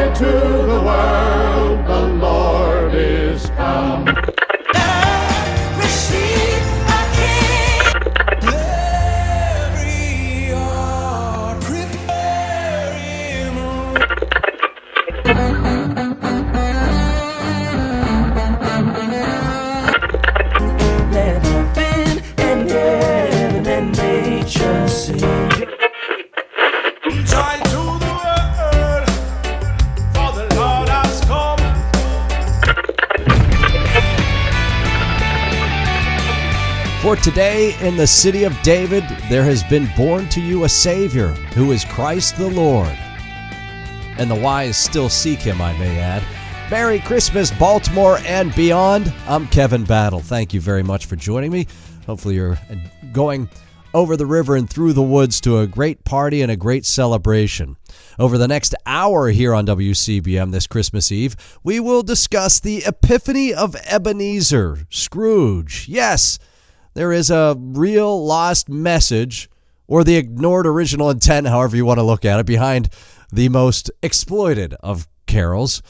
joy to the world, the Lord is come. For today, in the city of David, there has been born to you a Savior, who is Christ the Lord. And the wise still seek him, I may add. Merry Christmas, Baltimore and beyond. I'm Kevin Battle. Thank you very much for joining me. Hopefully you're going over the river and through the woods to a great party and a great celebration. Over the next hour here on WCBM this Christmas Eve, we will discuss the Epiphany of Ebenezer Scrooge. Yes, there is a real lost message, or the ignored original intent, however you want to look at it, behind the most exploited of carols.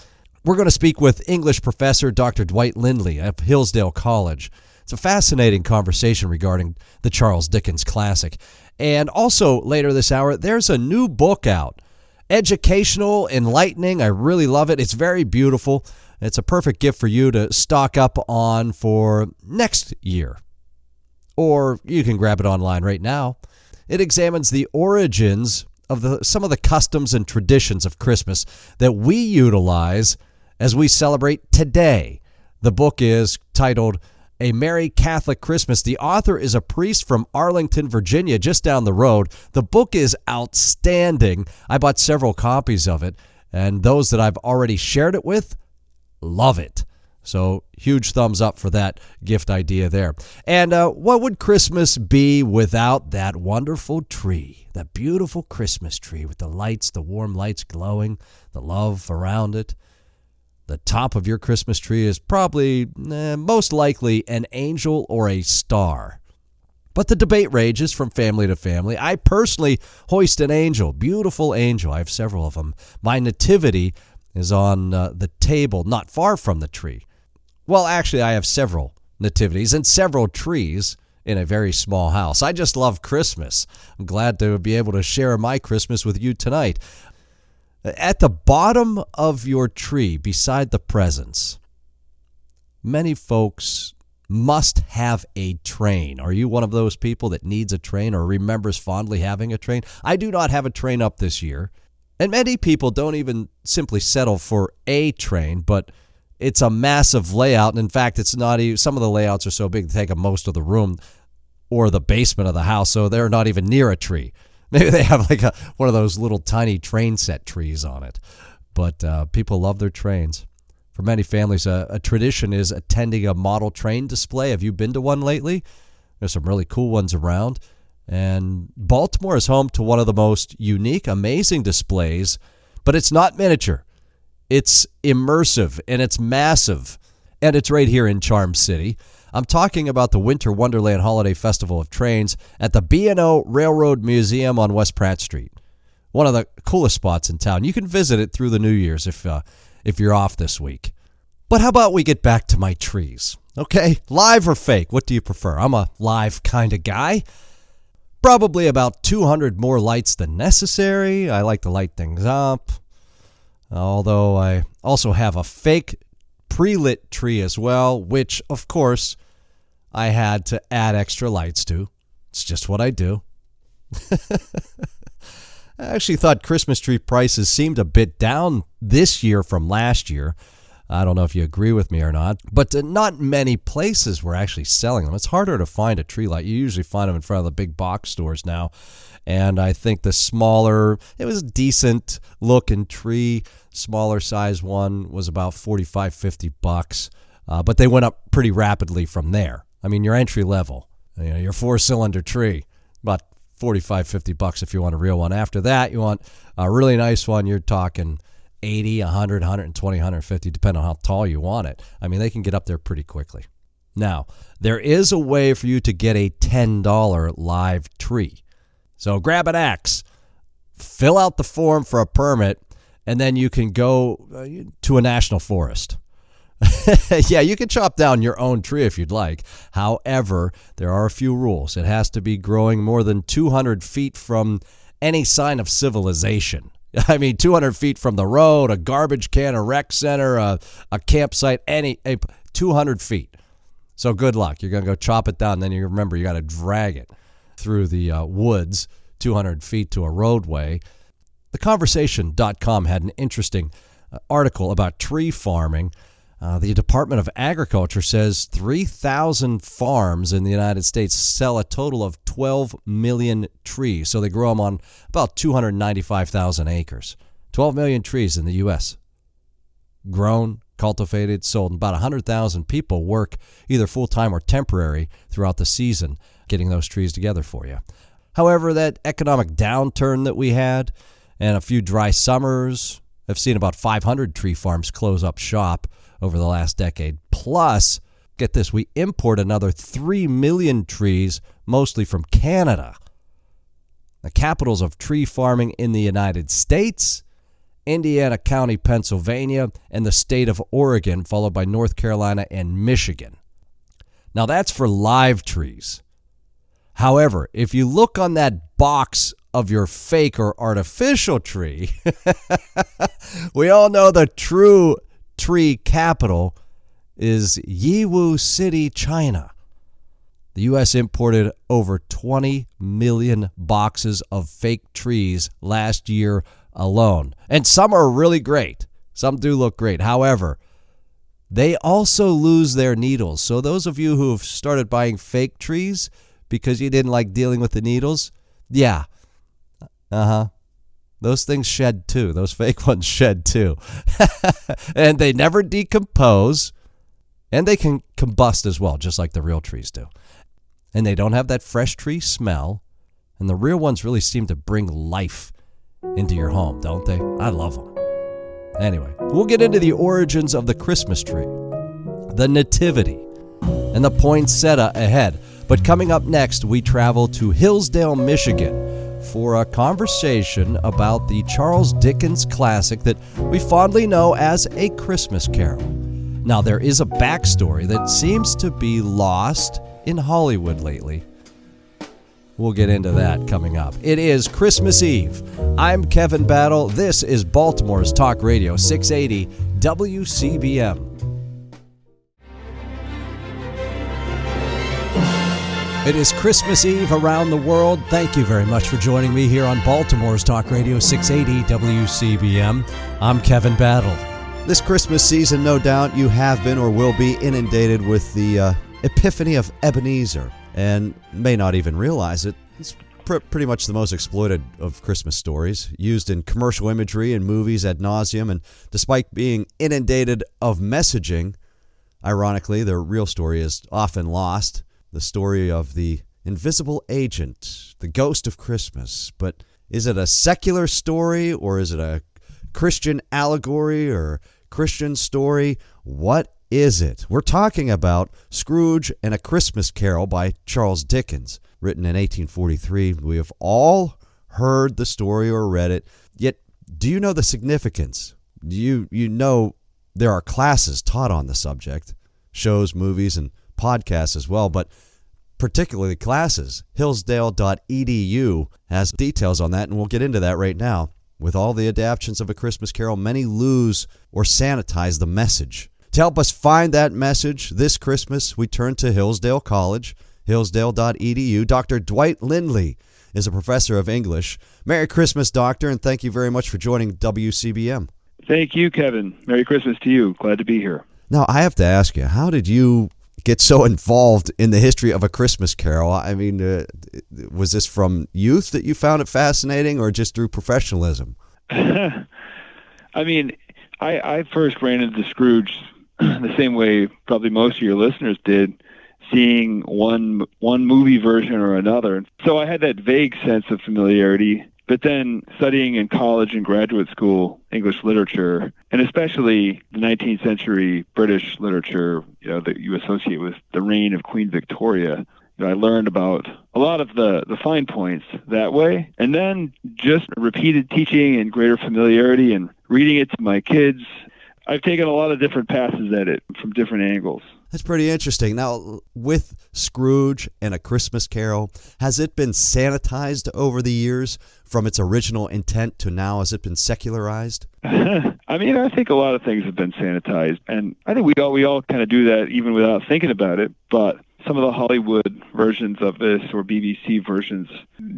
We're going to speak with English professor Dr. Dwight Lindley of Hillsdale College. It's a fascinating conversation regarding the Charles Dickens classic. And also later this hour, there's a new book out. Educational, enlightening. I really love it. It's very beautiful. It's a perfect gift for you to stock up on for next year. Or you can grab it online right now. It examines the origins of some of the customs and traditions of Christmas that we utilize as we celebrate today. The book is titled A Merry Catholic Christmas. The author is a priest from Arlington, Virginia, just down the road. The book is outstanding. I bought several copies of it, and those that I've already shared it with love it. So huge thumbs up for that gift idea there. And what would Christmas be without that wonderful tree, that beautiful Christmas tree with the lights, the warm lights glowing, the love around it? The top of your Christmas tree is probably, most likely, an angel or a star. But the debate rages from family to family. I personally hoist an angel, beautiful angel. I have several of them. My Nativity is on the table, not far from the tree. Well, actually, I have several nativities and several trees in a very small house. I just love Christmas. I'm glad to be able to share my Christmas with you tonight. At the bottom of your tree, beside the presents, many folks must have a train. Are you one of those people that needs a train or remembers fondly having a train? I do not have a train up this year. And many people don't even simply settle for a train, but it's a massive layout. And in fact, it's not even, some of the layouts are so big they take up most of the room or the basement of the house, so they're not even near a tree. Maybe they have like one of those little tiny train set trees on it. But people love their trains. For many families, a tradition is attending a model train display. Have you been to one lately? There's some really cool ones around. And Baltimore is home to one of the most unique, amazing displays, but it's not miniature. It's immersive, and it's massive, and it's right here in Charm City. I'm talking about the Winter Wonderland Holiday Festival of Trains at the B&O Railroad Museum on West Pratt Street. One of the coolest spots in town. You can visit it through the New Year's if you're off this week. But how about we get back to my trees? Okay, live or fake? What do you prefer? I'm a live kind of guy. Probably about 200 more lights than necessary. I like to light things up. Although I also have a fake pre-lit tree as well, which, of course, I had to add extra lights to. It's just what I do. I actually thought Christmas tree prices seemed a bit down this year from last year. I don't know if you agree with me or not, but not many places were actually selling them. It's harder to find a tree light. You usually find them in front of the big box stores now. And I think the smaller, it was a decent looking tree, smaller size one was about $45-50. But they went up pretty rapidly from there. I mean, your entry level, your 4-cylinder tree, about $45-50 if you want a real one. After that, you want a really nice one, you're talking 80, 100, 120, 150, depending on how tall you want it. I mean, they can get up there pretty quickly. Now, there is a way for you to get a $10 live tree. So grab an axe, fill out the form for a permit, and then you can go to a national forest. Yeah, you can chop down your own tree if you'd like. However, there are a few rules. It has to be growing more than 200 feet from any sign of civilization. I mean, 200 feet from the road, a garbage can, a rec center, a campsite, 200 feet. So good luck. You're going to go chop it down. Then you remember you got to drag it through the woods, 200 feet to a roadway. TheConversation.com had an interesting article about tree farming. The Department of Agriculture says 3,000 farms in the United States sell a total of 12 million trees. So they grow them on about 295,000 acres. 12 million trees in the U.S. Grown, cultivated, sold. About 100,000 people work either full-time or temporary throughout the season getting those trees together for you. However, that economic downturn that we had and a few dry summers have seen about 500 tree farms close up shop over the last decade. Plus, get this, we import another 3 million trees, mostly from Canada. The capitals of tree farming in the United States, Indiana County, Pennsylvania, and the state of Oregon, followed by North Carolina and Michigan. Now, that's for live trees. However, if you look on that box of your fake or artificial tree, we all know the true tree capital is Yiwu City, China. The U.S. imported over 20 million boxes of fake trees last year alone. And some are really great. Some do look great. However, they also lose their needles. So those of you who have started buying fake trees because you didn't like dealing with the needles, yeah, those things shed too. Those fake ones shed too. And they never decompose. And they can combust as well, just like the real trees do. And they don't have that fresh tree smell. And the real ones really seem to bring life into your home, don't they? I love them. Anyway, we'll get into the origins of the Christmas tree, the Nativity, and the poinsettia ahead. But coming up next, we travel to Hillsdale, Michigan, for a conversation about the Charles Dickens classic that we fondly know as A Christmas Carol. Now, there is a backstory that seems to be lost in Hollywood lately. We'll get into that coming up. It is Christmas Eve. I'm Kevin Battle. This is Baltimore's Talk Radio 680 WCBM. It is Christmas Eve around the world. Thank you very much for joining me here on Baltimore's Talk Radio 680 WCBM. I'm Kevin Battle. This Christmas season, no doubt, you have been or will be inundated with the Epiphany of Ebenezer, and may not even realize it. It's pretty much the most exploited of Christmas stories, used in commercial imagery and movies ad nauseum, and despite being inundated of messaging, ironically, the real story is often lost. The story of the invisible agent, the ghost of Christmas. But is it a secular story, or is it a Christian allegory or Christian story? What is it? We're talking about Scrooge and A Christmas Carol by Charles Dickens, written in 1843. We have all heard the story or read it. Yet, do you know the significance? Do you know there are classes taught on the subject, shows, movies, and podcasts as well, but particularly classes. Hillsdale.edu has details on that, and we'll get into that right now. With all the adaptions of A Christmas Carol, many lose or sanitize the message. To help us find that message this Christmas, we turn to Hillsdale College, hillsdale.edu. Dr. Dwight Lindley is a professor of English. Merry Christmas, Doctor, and thank you very much for joining WCBM. Thank you, Kevin. Merry Christmas to you. Glad to be here. Now, I have to ask you, how did you get so involved in the history of A Christmas Carol? I mean, was this from youth that you found it fascinating, or just through professionalism? I mean, I first ran into Scrooge the same way probably most of your listeners did, seeing one movie version or another. So I had that vague sense of familiarity. But then studying in college and graduate school English literature, and especially the 19th century British literature, that you associate with the reign of Queen Victoria, I learned about a lot of the fine points that way. And then just repeated teaching and greater familiarity and reading it to my kids. I've taken a lot of different passes at it from different angles. That's pretty interesting. Now, with Scrooge and A Christmas Carol, has it been sanitized over the years from its original intent to now? Has it been secularized? I mean, I think a lot of things have been sanitized, and I think we all kind of do that even without thinking about it. But some of the Hollywood versions of this or BBC versions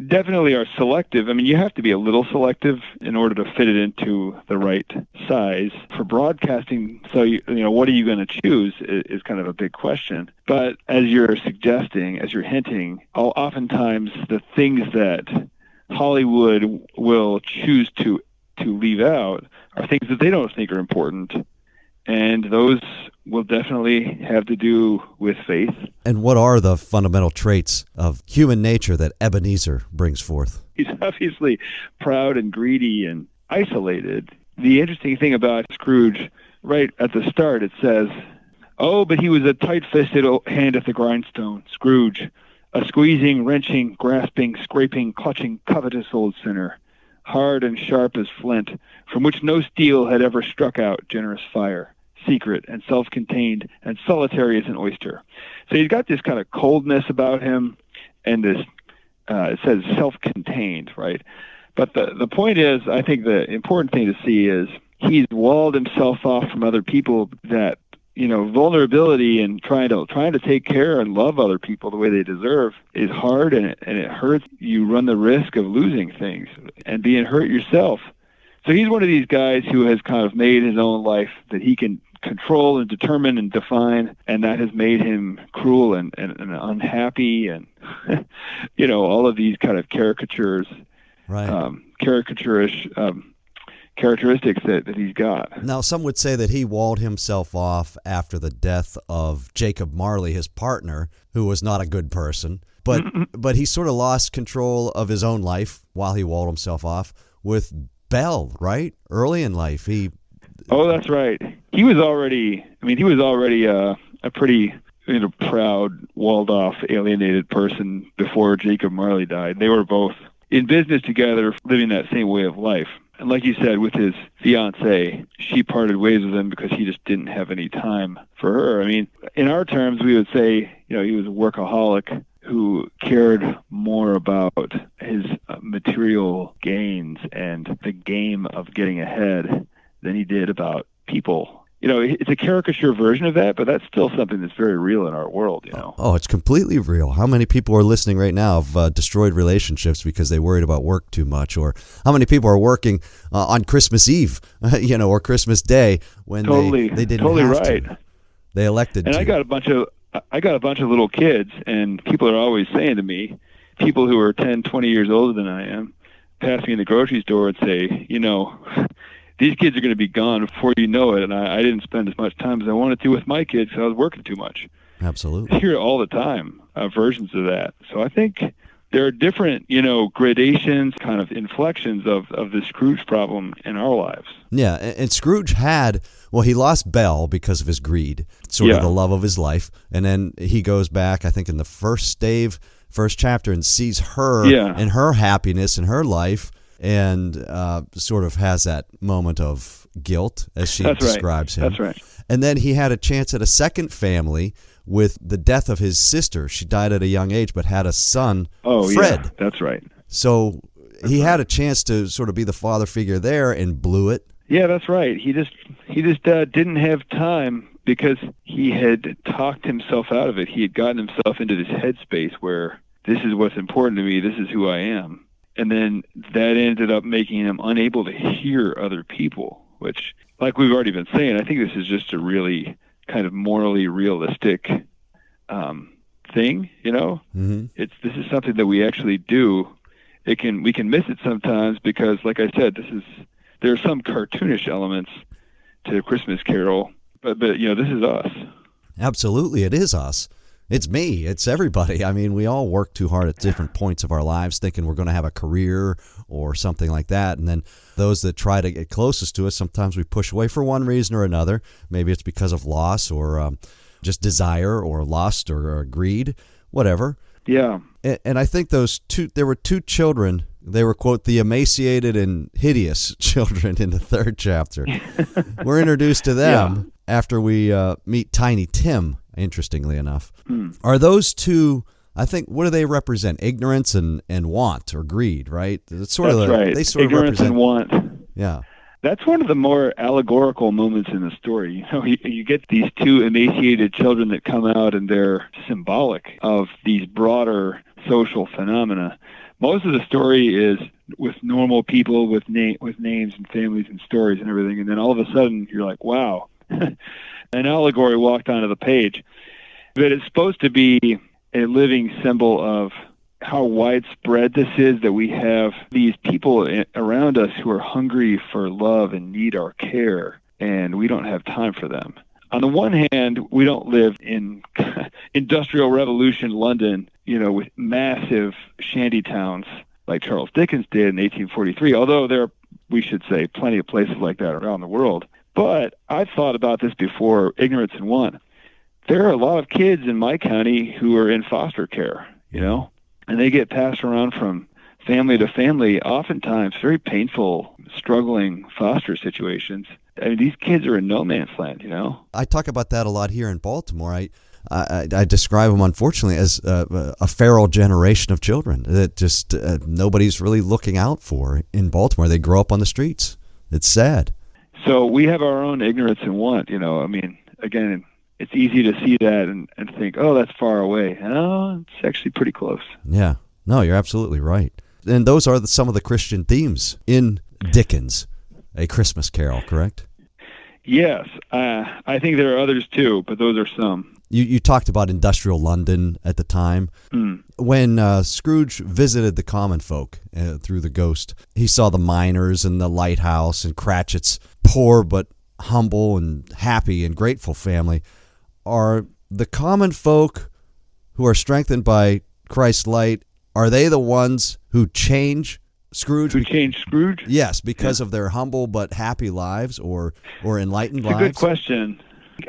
definitely are selective. I mean, you have to be a little selective in order to fit it into the right size for broadcasting. So, what are you going to choose is kind of a big question. But as you're suggesting, as you're hinting, oftentimes the things that Hollywood will choose to leave out are things that they don't think are important. And those will definitely have to do with faith. And what are the fundamental traits of human nature that Ebenezer brings forth? He's obviously proud and greedy and isolated. The interesting thing about Scrooge, right at the start, it says, "Oh, but he was a tight-fisted hand at the grindstone, Scrooge, a squeezing, wrenching, grasping, scraping, clutching, covetous old sinner, hard and sharp as flint, from which no steel had ever struck out generous fire, secret and self-contained and solitary as an oyster." So he's got this kind of coldness about him, and this, it says self-contained, right? But the point is, I think the important thing to see is he's walled himself off from other people. That, vulnerability and trying to take care and love other people the way they deserve is hard, and it hurts. You run the risk of losing things and being hurt yourself. So he's one of these guys who has kind of made his own life that he can control and determine and define, and that has made him cruel and unhappy, and all of these kind of caricatures, right? Caricaturish characteristics that he's got. Now, some would say that he walled himself off after the death of Jacob Marley, his partner, who was not a good person, but he sort of lost control of his own life while he walled himself off with Belle, right? Early in life, Oh, that's right. He was already a pretty proud, walled-off, alienated person before Jacob Marley died. They were both in business together, living that same way of life. And like you said, with his fiancée, she parted ways with him because he just didn't have any time for her. I mean, in our terms, we would say, he was a workaholic who cared more about his material gains and the game of getting ahead than he did about people. It's a caricature version of that, but that's still something that's very real in our world, Oh, it's completely real. How many people are listening right now have destroyed relationships because they worried about work too much? Or how many people are working on Christmas Eve, or Christmas Day when they didn't have to. They elected and to. I got a bunch of little kids, and people are always saying to me, people who are 10, 20 years older than I am, pass me in the grocery store and say, these kids are going to be gone before you know it, and I didn't spend as much time as I wanted to with my kids because I was working too much. Absolutely. I hear it all the time, versions of that. So I think there are different, gradations, kind of inflections of the Scrooge problem in our lives. Yeah, and Scrooge he lost Belle because of his greed, sort of the love of his life, and then he goes back, I think, in the first chapter, and sees her and her happiness in her life, and sort of has that moment of guilt as she describes him. That's right. And then he had a chance at a second family with the death of his sister. She died at a young age, but had a son, Fred. Yeah, that's right. So he had a chance to sort of be the father figure there and blew it. Yeah, that's right. He just didn't have time because he had talked himself out of it. He had gotten himself into this headspace where this is what's important to me, this is who I am. And then that ended up making him unable to hear other people, which, like we've already been saying, I think this is just a really kind of morally realistic thing, Mm-hmm. This is something that we actually do. We can miss it sometimes because, like I said, there are some cartoonish elements to Christmas Carol, but this is us. Absolutely, it is us. It's me. It's everybody. I mean, we all work too hard at different points of our lives thinking we're going to have a career or something like that. And then those that try to get closest to us, sometimes we push away for one reason or another. Maybe it's because of loss or just desire or lust or greed, whatever. Yeah. And I think there were two children They were, quote, the emaciated and hideous children in the third chapter. We're introduced to them after we meet Tiny Tim, interestingly enough. Are those two, I think, what do they represent? Ignorance and want or greed, right? It's sort That's of right. They sort Ignorance of represent, and want. Yeah. That's one of the more allegorical moments in the story. You know, you get these two emaciated children that come out, and they're symbolic of these broader social phenomena. Most of the story is with normal people with names and families and stories and everything, and then all of a sudden you're like, wow, an allegory walked onto the page. But it's supposed to be a living symbol of how widespread this is, that we have these people around us who are hungry for love and need our care, and we don't have time for them. On the one hand, we don't live in Industrial Revolution London, you know, with massive shanty towns like Charles Dickens did in 1843, although there are, we should say, plenty of places like that around the world. But I've thought about this before, ignorance and want. There are a lot of kids in my county who are in foster care, you know, and they get passed around from family to family, oftentimes very painful, struggling foster situations. I mean, these kids are in no man's land, you know. I talk about that a lot here in Baltimore. I describe them, unfortunately, as a feral generation of children that just nobody's really looking out for in Baltimore. They grow up on the streets. It's sad. So we have our own ignorance and want, you know. I mean, again, it's easy to see that and think, oh, that's far away. No, it's actually pretty close. Yeah. No, you're absolutely right. And those are some of the Christian themes in Dickens, A Christmas Carol, correct? Yes. I think there are others too, but those are some. You talked about industrial London at the time. When Scrooge visited the common folk through the ghost, he saw the miners and the lighthouse and Cratchit's poor but humble and happy and grateful family. Are the common folk who are strengthened by Christ's light, are they the ones who change Scrooge? Who change Scrooge? Yes, because of their humble but happy lives or enlightened lives? It's a good question.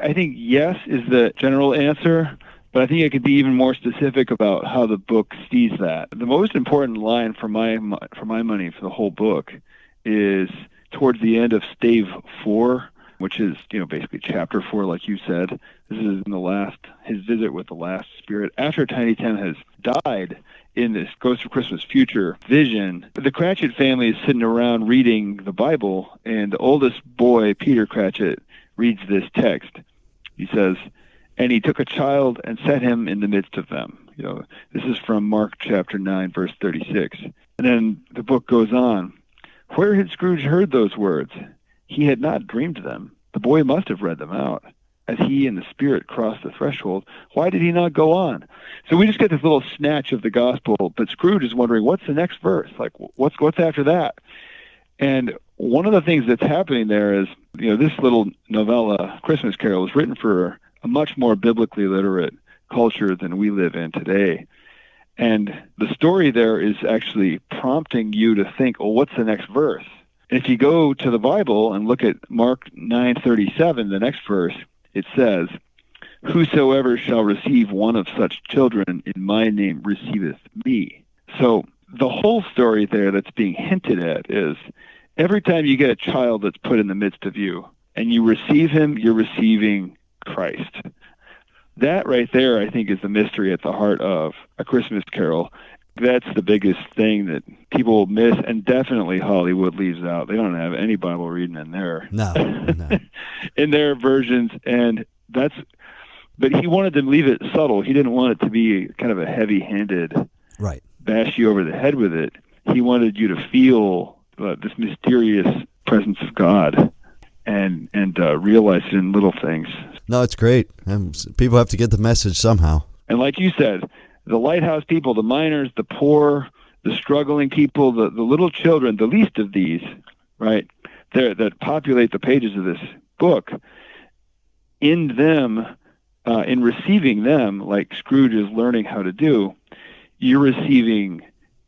I think yes is the general answer, but I think it could be even more specific about how the book sees that. The most important line for my money for the whole book is towards the end of stave 4, which is, you know, basically chapter 4, like you said. This is in his visit with the last spirit after Tiny Tim has died in this Ghost of Christmas Future vision. The Cratchit family is sitting around reading the Bible, and the oldest boy, Peter Cratchit, reads this text. He says, "And he took a child and set him in the midst of them." You know, this is from Mark chapter 9, verse 36. And then the book goes on. Where had Scrooge heard those words? He had not dreamed them. The boy must have read them out. As he and the Spirit crossed the threshold, why did he not go on? So we just get this little snatch of the gospel, but Scrooge is wondering, what's the next verse? Like, what's after that? And one of the things that's happening there is, you know, this little novella, Christmas Carol, is written for a much more biblically literate culture than we live in today. And the story there is actually prompting you to think, well, what's the next verse? And if you go to the Bible and look at Mark 9:37, the next verse, it says, "Whosoever shall receive one of such children in my name receiveth me." So the whole story there that's being hinted at is every time you get a child that's put in the midst of you and you receive him, you're receiving Christ. That right there, I think, is the mystery at the heart of A Christmas Carol. That's the biggest thing that people miss, and definitely Hollywood leaves out. They don't have any Bible reading in there. No. In their versions, but he wanted to leave it subtle. He didn't want it to be kind of a heavy-handed, right, bash you over the head with it. He wanted you to feel this mysterious presence of God and realize it in little things. No, it's great. People have to get the message somehow. And like you said, the lighthouse people, the miners, the poor, the struggling people, the little children, the least of these, right, that populate the pages of this book, in them, in receiving them, like Scrooge is learning how to do, you're receiving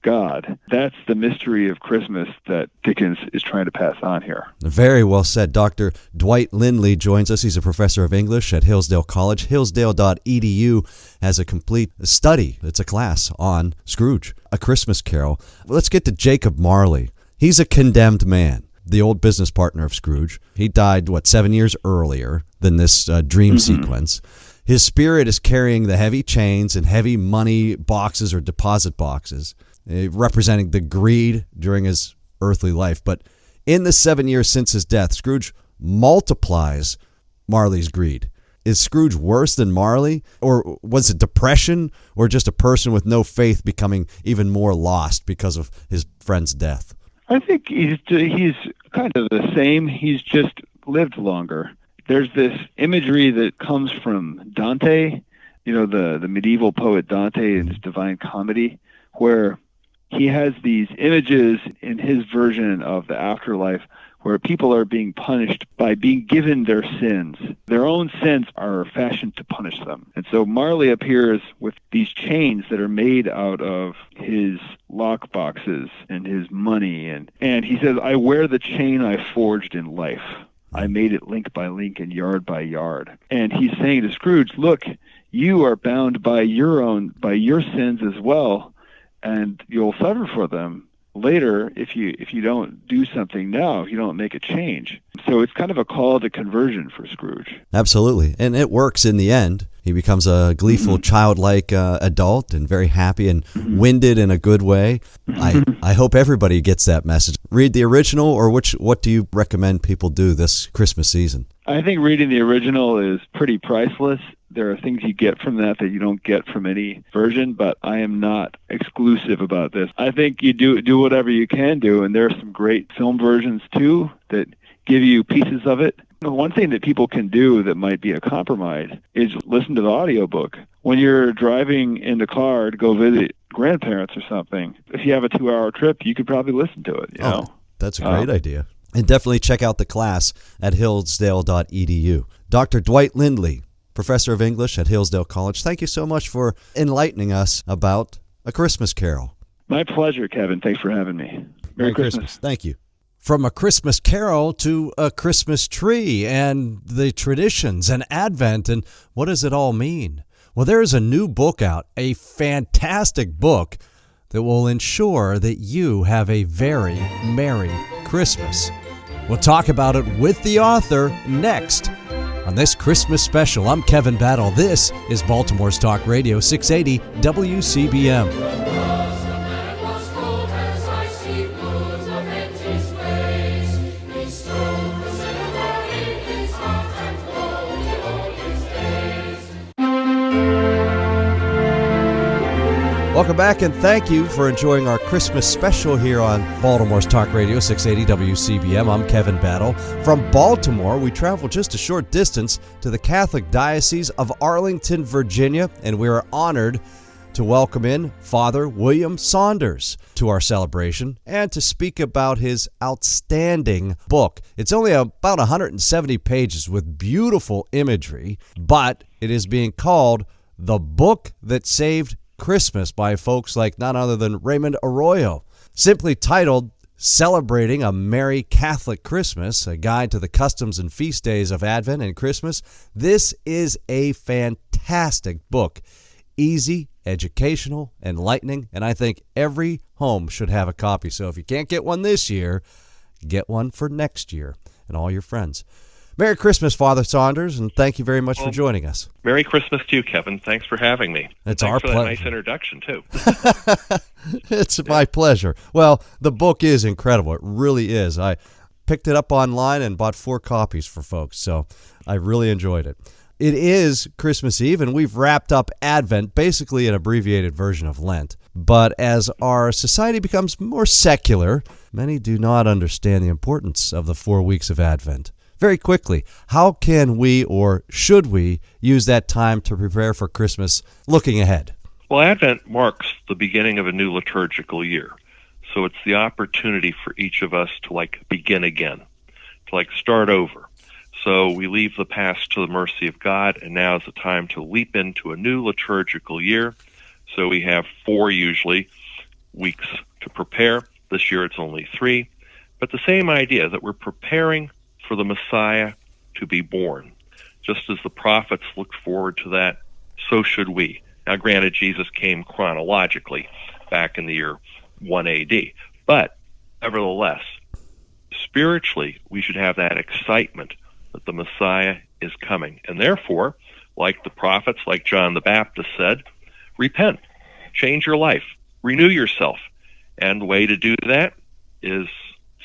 God. That's the mystery of Christmas that Dickens is trying to pass on here. Very well said. Dr. Dwight Lindley joins us. He's a professor of English at Hillsdale College. Hillsdale.edu has a complete study. It's a class on Scrooge, A Christmas Carol. Let's get to Jacob Marley. He's a condemned man, the old business partner of Scrooge. He died, 7 years earlier than this dream sequence. His spirit is carrying the heavy chains and heavy money boxes or deposit boxes, representing the greed during his earthly life. But in the 7 years since his death, Scrooge multiplies Marley's greed. Is Scrooge worse than Marley? Or was it depression, or just a person with no faith becoming even more lost because of his friend's death? I think he's kind of the same. He's just lived longer. There's this imagery that comes from Dante, the medieval poet Dante in his Divine Comedy, where he has these images in his version of the afterlife where people are being punished by being given their sins. Their own sins are fashioned to punish them. And so Marley appears with these chains that are made out of his lock boxes and his money. And he says, I wear the chain I forged in life. I made it link by link and yard by yard. And he's saying to Scrooge, look, you are bound by your sins as well, and you'll suffer for them later if you don't do something now, if you don't make a change. So it's kind of a call to conversion for Scrooge. Absolutely. And it works in the end. He becomes a gleeful, childlike adult and very happy and winded in a good way. I hope everybody gets that message. Read the original, or what do you recommend people do this Christmas season? I think reading the original is pretty priceless. There are things you get from that you don't get from any version, but I am not exclusive about this. I think you do whatever you can do, and there are some great film versions too that give you pieces of it. One thing that people can do that might be a compromise is listen to the audiobook. When you're driving in the car to go visit grandparents or something, if you have a 2-hour trip, you could probably listen to it. You know? That's a great idea. And definitely check out the class at hillsdale.edu. Dr. Dwight Lindley, professor of English at Hillsdale College, thank you so much for enlightening us about A Christmas Carol. My pleasure, Kevin. Thanks for having me. Merry Christmas. Thank you. From A Christmas Carol to a Christmas tree and the traditions and Advent, and what does it all mean? Well, there is a new book out, a fantastic book that will ensure that you have a very Merry Christmas. We'll talk about it with the author next on this Christmas special. I'm Kevin Battle. This is Baltimore's Talk Radio 680 WCBM. Welcome back, and thank you for enjoying our Christmas special here on Baltimore's Talk Radio 680 WCBM. I'm Kevin Battle. From Baltimore, we travel just a short distance to the Catholic Diocese of Arlington, Virginia, and we are honored to welcome in Father William Saunders to our celebration and to speak about his outstanding book. It's only about 170 pages with beautiful imagery, but it is being called The Book That Saved Christmas by folks like none other than Raymond Arroyo. Simply titled Celebrating a Merry Catholic Christmas, a guide to the customs and feast days of Advent and Christmas. This is a fantastic book. Easy, educational, enlightening, and I think every home should have a copy. So if you can't get one this year, get one for next year and all your friends. Merry Christmas, Father Saunders, and thank you very much for joining us. Merry Christmas to you, Kevin. Thanks for having me. It's Thanks our for pleasure. That nice introduction, too. It's my pleasure. Well, the book is incredible. It really is. I picked it up online and bought 4 copies for folks, so I really enjoyed it. It is Christmas Eve, and we've wrapped up Advent, basically an abbreviated version of Lent. But as our society becomes more secular, many do not understand the importance of the 4 weeks of Advent. Very quickly, how can we or should we use that time to prepare for Christmas looking ahead? Well, Advent marks the beginning of a new liturgical year. So it's the opportunity for each of us to begin again, to start over. So we leave the past to the mercy of God, and now is the time to leap into a new liturgical year. So we have 4 usually weeks to prepare. This year it's only 3. But the same idea that we're preparing for the Messiah to be born. Just as the prophets looked forward to that, so should we. Now, granted, Jesus came chronologically back in the year 1 AD. But nevertheless, spiritually, we should have that excitement that the Messiah is coming. And therefore, like the prophets, like John the Baptist said, repent, change your life, renew yourself. And the way to do that is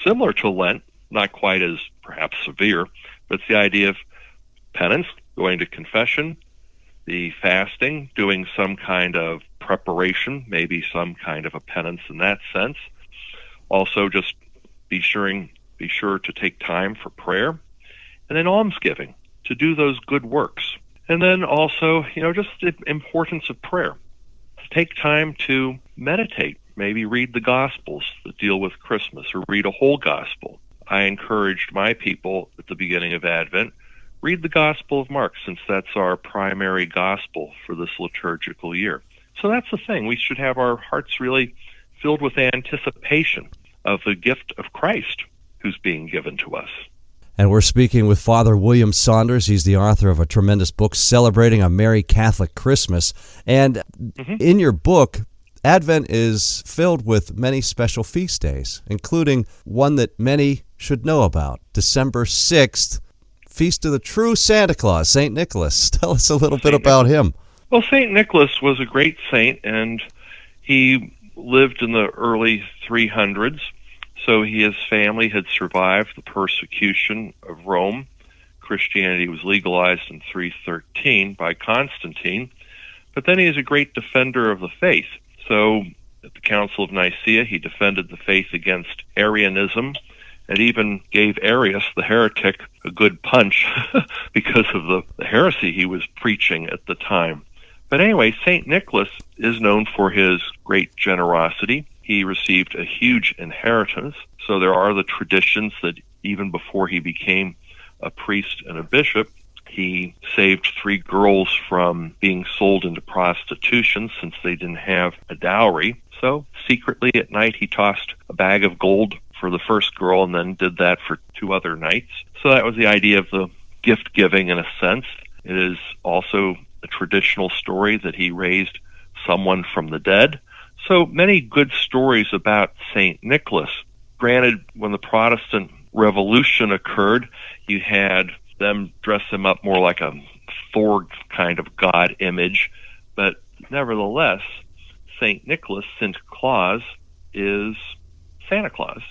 similar to Lent, not quite as perhaps severe, but it's the idea of penance, going to confession, the fasting, doing some kind of preparation, maybe some kind of a penance in that sense. Also, just be sure to take time for prayer, and then almsgiving, to do those good works. And then also, just the importance of prayer. Take time to meditate, maybe read the Gospels that deal with Christmas, or read a whole Gospel. I encouraged my people at the beginning of Advent, read the Gospel of Mark, since that's our primary Gospel for this liturgical year. So that's the thing. We should have our hearts really filled with anticipation of the gift of Christ who's being given to us. And we're speaking with Father William Saunders. He's the author of a tremendous book celebrating a Merry Catholic Christmas. And in your book, Advent is filled with many special feast days, including one that many should know about, December 6th, Feast of the True Santa Claus, St. Nicholas. Tell us a little bit about him. Well, St. Nicholas was a great saint, and he lived in the early 300s. So his family had survived the persecution of Rome. Christianity was legalized in 313 by Constantine. But then he is a great defender of the faith. So at the Council of Nicaea, he defended the faith against Arianism, and even gave Arius, the heretic, a good punch because of the heresy he was preaching at the time. But anyway, St. Nicholas is known for his great generosity. He received a huge inheritance, so there are the traditions that even before he became a priest and a bishop, he saved 3 girls from being sold into prostitution since they didn't have a dowry. So secretly at night he tossed a bag of gold for the first girl and then did that for 2 other nights. So that was the idea of the gift giving in a sense. It is also a traditional story that he raised someone from the dead. So many good stories about St. Nicholas. Granted, when the Protestant Revolution occurred, you had them dress him up more like a Thor kind of god image. But nevertheless, St. Nicholas, Sinterklaas, is Santa Claus.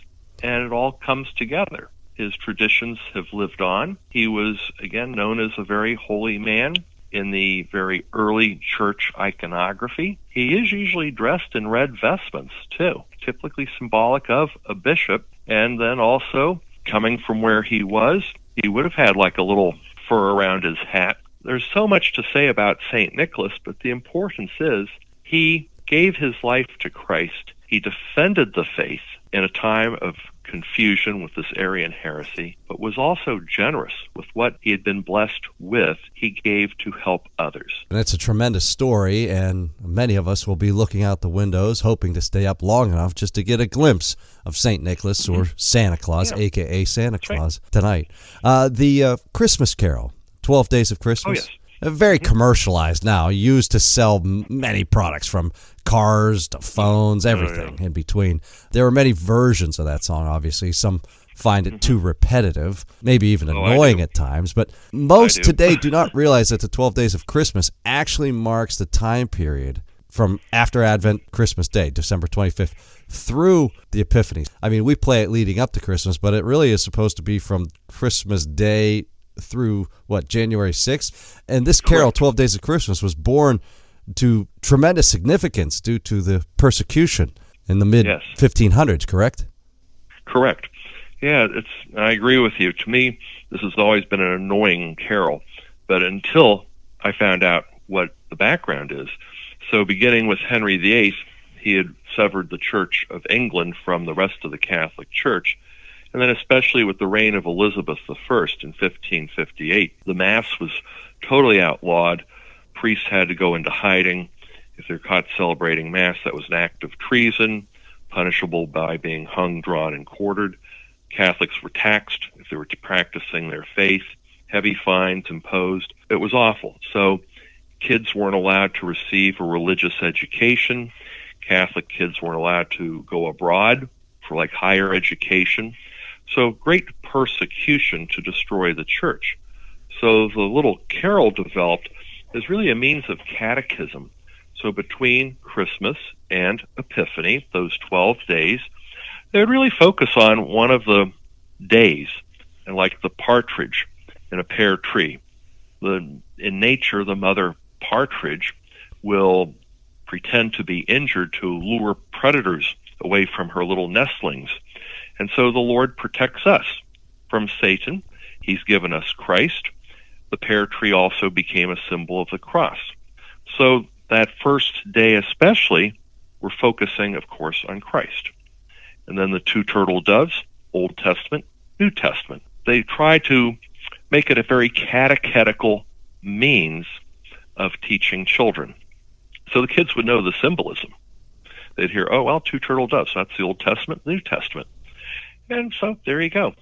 And it all comes together. His traditions have lived on. He was, again, known as a very holy man in the very early church iconography. He is usually dressed in red vestments, too, typically symbolic of a bishop. And then also, coming from where he was, he would have had like a little fur around his hat. There's so much to say about St. Nicholas, but the importance is he gave his life to Christ. He defended the faith in a time of confusion with this Arian heresy, but was also generous with what he had been blessed with. He gave to help others. And it's a tremendous story, and many of us will be looking out the windows, hoping to stay up long enough just to get a glimpse of St. Nicholas or Santa Claus, a.k.a. Santa Claus, tonight. The Christmas Carol, 12 Days of Christmas. Oh, yes. Very commercialized now, used to sell many products from cars to phones, everything in between. There are many versions of that song, obviously. Some find it too repetitive, maybe even annoying at times. But most today do not realize that the 12 Days of Christmas actually marks the time period from after Advent, Christmas Day, December 25th, through the Epiphany. I mean, we play it leading up to Christmas, but it really is supposed to be from Christmas Day through, January 6th? And this carol, 12 Days of Christmas, was born to tremendous significance due to the persecution in the mid-1500s, correct? Correct. Yeah, I agree with you. To me, this has always been an annoying carol, but until I found out what the background is. So beginning with Henry VIII, he had severed the Church of England from the rest of the Catholic Church. And then especially with the reign of Elizabeth I in 1558, the Mass was totally outlawed. Priests had to go into hiding. If they're caught celebrating Mass, that was an act of treason. punishable by being hung, drawn, and quartered. Catholics were taxed if they were practicing their faith. Heavy fines imposed. It was awful. So kids weren't allowed to receive a religious education. Catholic kids weren't allowed to go abroad for like higher education. So great persecution to destroy the church. So the little carol developed as really a means of catechism. So between Christmas and Epiphany, those 12 days, they would really focus on one of the days, and like the partridge in a pear tree. In nature, the mother partridge will pretend to be injured to lure predators away from her little nestlings. And so the Lord protects us from Satan. He's given us Christ. The pear tree also became a symbol of the cross. So that first day especially, we're focusing, of course, on Christ. And then the two turtle doves, Old Testament, New Testament. They try to make it a very catechetical means of teaching children. So the kids would know the symbolism. They'd hear, oh, well, two turtle doves. That's the Old Testament, New Testament. And so there you go.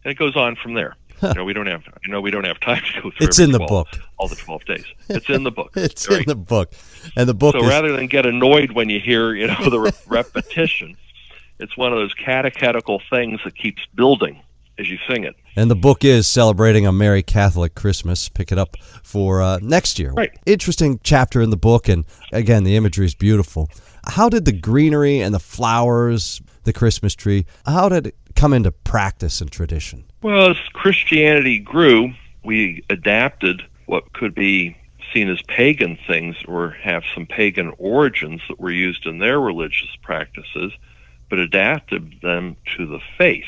And it goes on from there. We don't have time to go through it's in the book. All the 12 days. It's in the book. It's in the book. And the book so rather than get annoyed when you hear, the repetition, it's one of those catechetical things that keeps building as you sing it. And the book is celebrating a Merry Catholic Christmas. Pick it up for next year. Right. Interesting chapter in the book, and again, the imagery is beautiful. How did the greenery and the flowers, the Christmas tree, how did it come into practice and tradition? Well, as Christianity grew, we adapted what could be seen as pagan things or have some pagan origins that were used in their religious practices, but adapted them to the faith.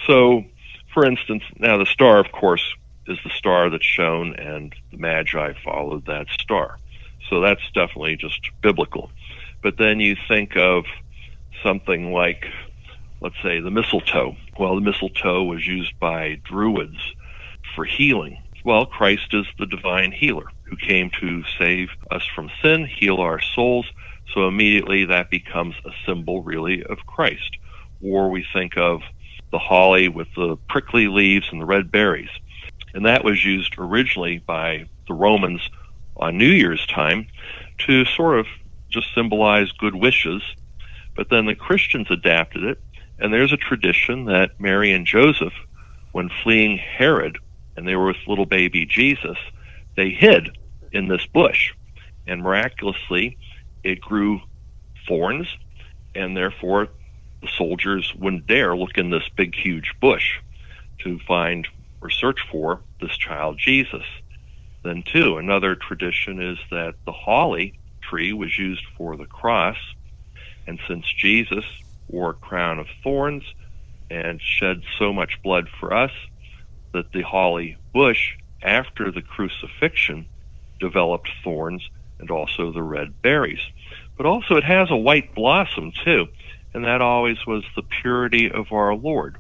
So, for instance, now the star, of course, is the star that's shown, and the Magi followed that star. So that's definitely just biblical. But then you think of something like, let's say, the mistletoe. Well, the mistletoe was used by Druids for healing. Well, Christ is the divine healer who came to save us from sin, heal our souls. So immediately that becomes a symbol, really, of Christ. Or we think of the holly with the prickly leaves and the red berries. And that was used originally by the Romans on New Year's time to sort of just symbolize good wishes. But then the Christians adapted it, and there's a tradition that Mary and Joseph, when fleeing Herod, and they were with little baby Jesus, they hid in this bush. And miraculously, it grew thorns, and therefore the soldiers wouldn't dare look in this big, huge bush to find or search for this child Jesus. Then, too, another tradition is that the holly tree was used for the cross, and since Jesus wore a crown of thorns and shed so much blood for us, that the holly bush, after the crucifixion, developed thorns and also the red berries. But also it has a white blossom, too, and that always was the purity of our Lord.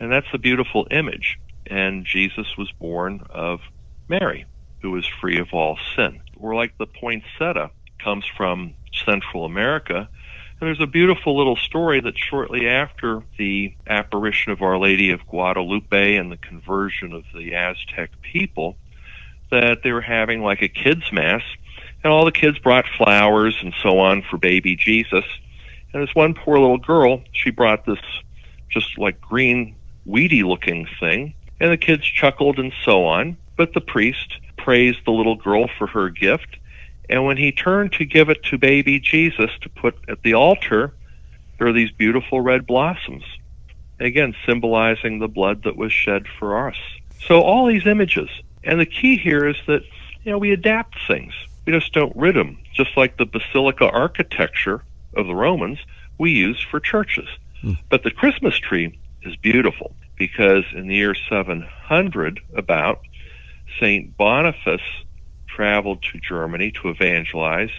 And that's a beautiful image. And Jesus was born of Mary, who was free of all sin. Or like the poinsettia comes from Central America. And there's a beautiful little story that shortly after the apparition of Our Lady of Guadalupe and the conversion of the Aztec people, that they were having like a kids' mass, and all the kids brought flowers and so on for baby Jesus. And this one poor little girl, she brought this just like green, weedy-looking thing, and the kids chuckled and so on. But the priest praised the little girl for her gift, and when he turned to give it to baby Jesus to put at the altar, there are these beautiful red blossoms, again symbolizing the blood that was shed for us. So all these images. And the key here is that, we adapt things. We just don't rid them. Just like the basilica architecture of the Romans, we use for churches. But the Christmas tree is beautiful because in the year 700, about, St. Boniface traveled to Germany to evangelize.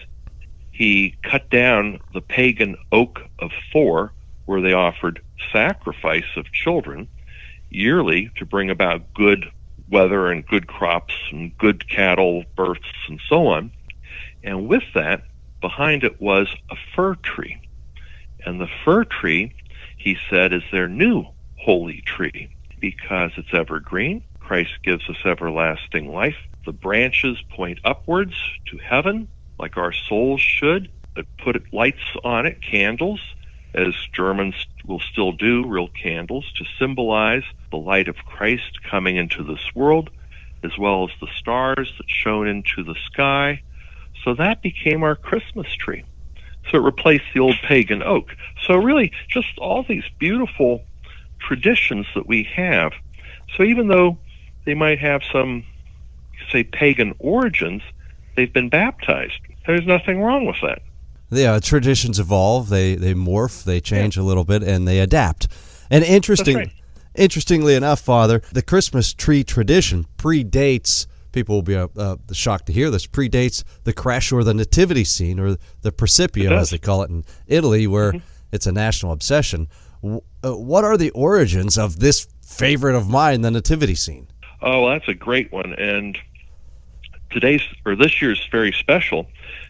He cut down the pagan oak of Thor, where they offered sacrifice of children yearly to bring about good weather and good crops and good cattle births and so on. And with that, behind it was a fir tree. And the fir tree, he said, is their new holy tree because it's evergreen. Christ gives us everlasting life. The branches point upwards to heaven like our souls should. It put lights on it, candles, as Germans will still do, real candles, to symbolize the light of Christ coming into this world, as well as the stars that shone into the sky. So that became our Christmas tree. So it replaced the old pagan oak. So really, just all these beautiful traditions that we have. So even though they might have some, say, pagan origins, they've been baptized. There's nothing wrong with that. Yeah, traditions evolve, they morph, they change a little bit, and they adapt. And interestingly enough, Father, the Christmas tree tradition predates, people will be shocked to hear this, predates the creche or the nativity scene, or the Principio, as they call it in Italy, where it's a national obsession. What are the origins of this favorite of mine, the nativity scene? Oh, well, that's a great one. And this year's very special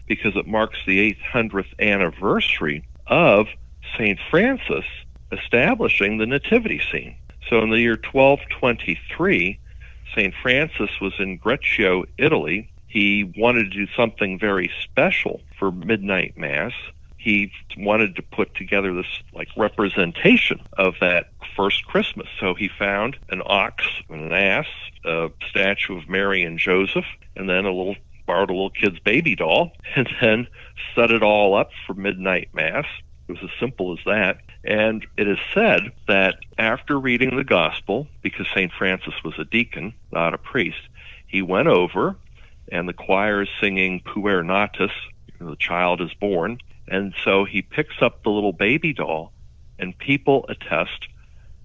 because it marks the 800th anniversary of St. Francis establishing the nativity scene. So in the year 1223, St. Francis was in Greccio, Italy. He wanted to do something very special for midnight mass. He wanted to put together this representation of that first Christmas. So he found an ox and an ass, a statue of Mary and Joseph, and then borrowed a little kid's baby doll, and then set it all up for midnight mass. It was as simple as that. And it is said that after reading the gospel, because St. Francis was a deacon, not a priest, he went over, and the choir is singing Puer Natus, the child is born. And so he picks up the little baby doll, and people attest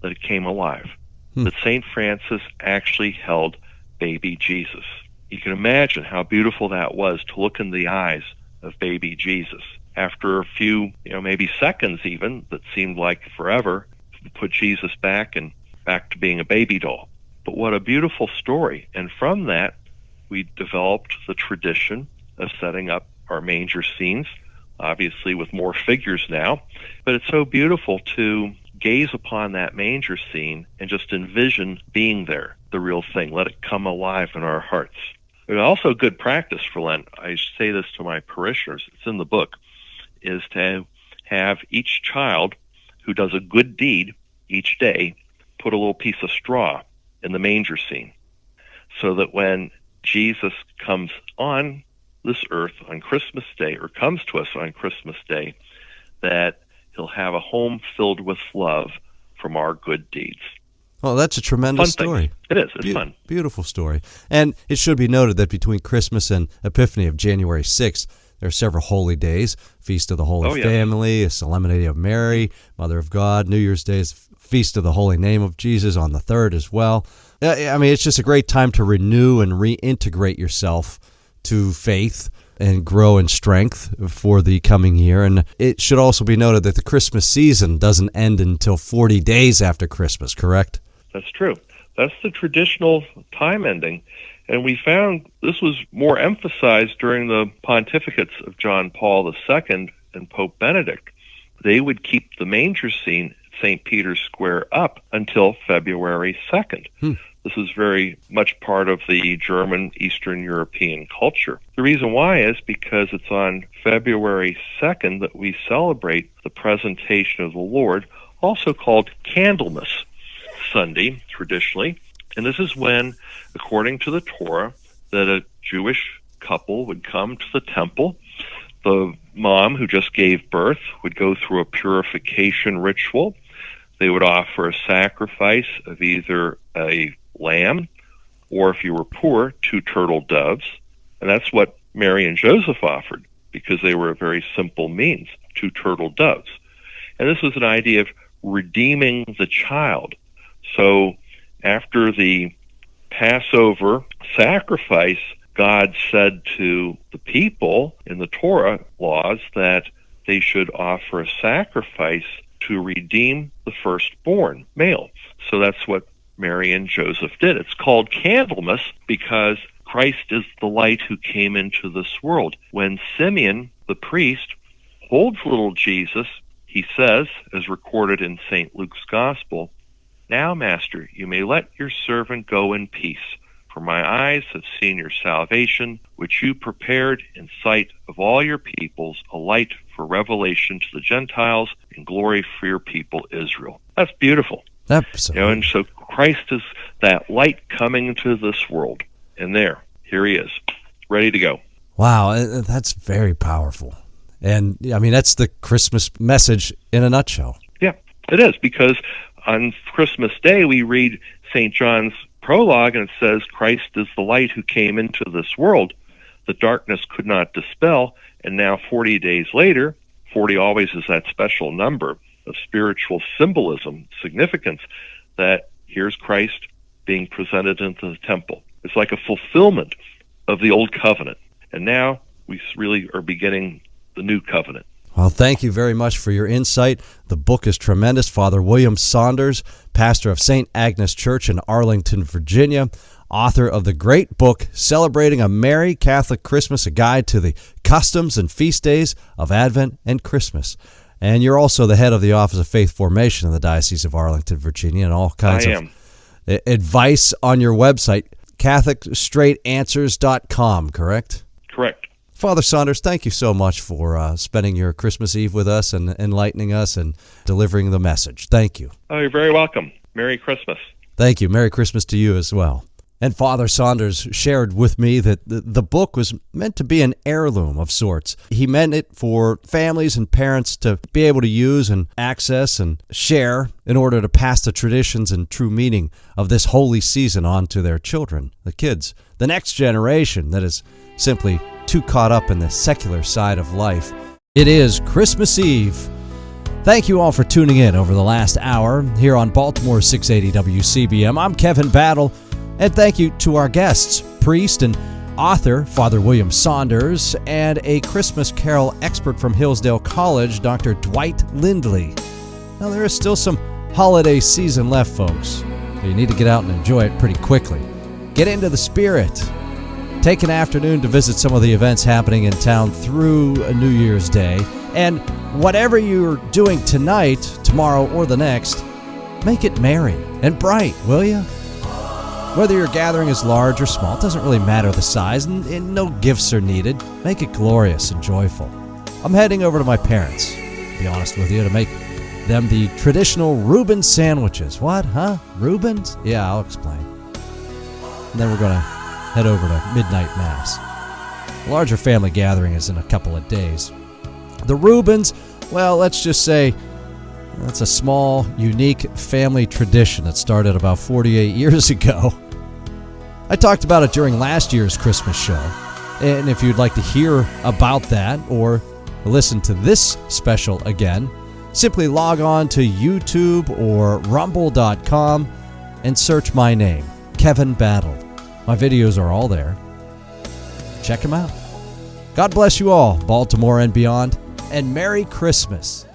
that it came alive, that St. Francis actually held baby Jesus. You can imagine how beautiful that was to look in the eyes of baby Jesus. After a few, maybe seconds even, that seemed like forever, put Jesus back to being a baby doll. But what a beautiful story. And from that, we developed the tradition of setting up our manger scenes, obviously with more figures now. But it's so beautiful to gaze upon that manger scene and just envision being there, the real thing. Let it come alive in our hearts. It's also good practice for Lent. I say this to my parishioners. It's in the book, is to have each child who does a good deed each day put a little piece of straw in the manger scene, so that when Jesus comes on this earth on Christmas Day, or comes to us on Christmas Day, that he'll have a home filled with love from our good deeds. Well, that's a tremendous story. It is. It's fun. Beautiful story. And it should be noted that between Christmas and Epiphany of January 6th, there are several holy days: Feast of the Holy Family, a Solemnity of Mary, Mother of God. New Year's Day is Feast of the Holy Name of Jesus on the 3rd as well. I mean, it's just a great time to renew and reintegrate yourself to faith and grow in strength for the coming year. And it should also be noted that the Christmas season doesn't end until 40 days after Christmas, correct? That's true. That's the traditional time ending. And we found this was more emphasized during the pontificates of John Paul II and Pope Benedict. They would keep the manger scene at St. Peter's Square up until February 2nd. This is very much part of the German Eastern European culture. The reason why is because it's on February 2nd that we celebrate the presentation of the Lord, also called Candlemas Sunday, traditionally. And this is when, according to the Torah, that a Jewish couple would come to the temple. The mom who just gave birth would go through a purification ritual. They would offer a sacrifice of either a lamb, or if you were poor, 2 turtle doves. And that's what Mary and Joseph offered, because they were a very simple means, 2 turtle doves. And this was an idea of redeeming the child. So after the Passover sacrifice, God said to the people in the Torah laws that they should offer a sacrifice to redeem the firstborn male. So that's what Mary and Joseph did. It's called Candlemas because Christ is the light who came into this world. When Simeon, the priest, holds little Jesus, He says, as recorded in St. Luke's Gospel, "Now, Master, you may let your servant go in peace, for my eyes have seen your salvation, which you prepared in sight of all your peoples, a light for revelation to the Gentiles and glory for your people Israel." That's beautiful. Absolutely. And so Christ is that light coming into this world. And here he is, ready to go. Wow, that's very powerful. And, I mean, that's the Christmas message in a nutshell. Yeah, it is, because on Christmas Day we read St. John's prologue, and it says, "Christ is the light who came into this world. The darkness could not dispel." And now 40 days later, 40 always is that special number of spiritual symbolism, significance, that here's Christ being presented into the temple. It's like a fulfillment of the old covenant. And now we really are beginning the new covenant. Well, thank you very much for your insight. The book is tremendous. Father William Saunders, pastor of St. Agnes Church in Arlington, Virginia, author of the great book, Celebrating a Merry Catholic Christmas, a guide to the customs and feast days of Advent and Christmas. And you're also the head of the Office of Faith Formation in the Diocese of Arlington, Virginia, and all kinds of advice on your website, CatholicStraightAnswers.com, correct? Correct. Father Saunders, thank you so much for spending your Christmas Eve with us and enlightening us and delivering the message. Thank you. Oh, you're very welcome. Merry Christmas. Thank you. Merry Christmas to you as well. And Father Saunders shared with me that the book was meant to be an heirloom of sorts. He meant it for families and parents to be able to use and access and share in order to pass the traditions and true meaning of this holy season on to their children, the kids, the next generation that is simply too caught up in the secular side of life. It is Christmas Eve. Thank you all for tuning in over the last hour here on Baltimore 680 WCBM. I'm Kevin Battle. And thank you to our guests, priest and author Father William Saunders, and a Christmas Carol expert from Hillsdale College, Dr. Dwight Lindley. Now, there is still some holiday season left, folks, so you need to get out and enjoy it pretty quickly. Get into the spirit. Take an afternoon to visit some of the events happening in town through New Year's Day. And whatever you're doing tonight, tomorrow, or the next, make it merry and bright, will you? Whether your gathering is large or small, it doesn't really matter the size, and no gifts are needed. Make it glorious and joyful. I'm heading over to my parents, to be honest with you, to make them the traditional Reuben sandwiches. What, huh? Reubens? Yeah, I'll explain. And then we're going to head over to midnight mass. A larger family gathering is in a couple of days. The Reubens, well, let's just say that's a small, unique family tradition that started about 48 years ago. I talked about it during last year's Christmas show, and if you'd like to hear about that or listen to this special again, simply log on to YouTube or rumble.com and search my name, Kevin Battle. My videos are all there. Check them out. God bless you all, Baltimore and beyond, and Merry Christmas.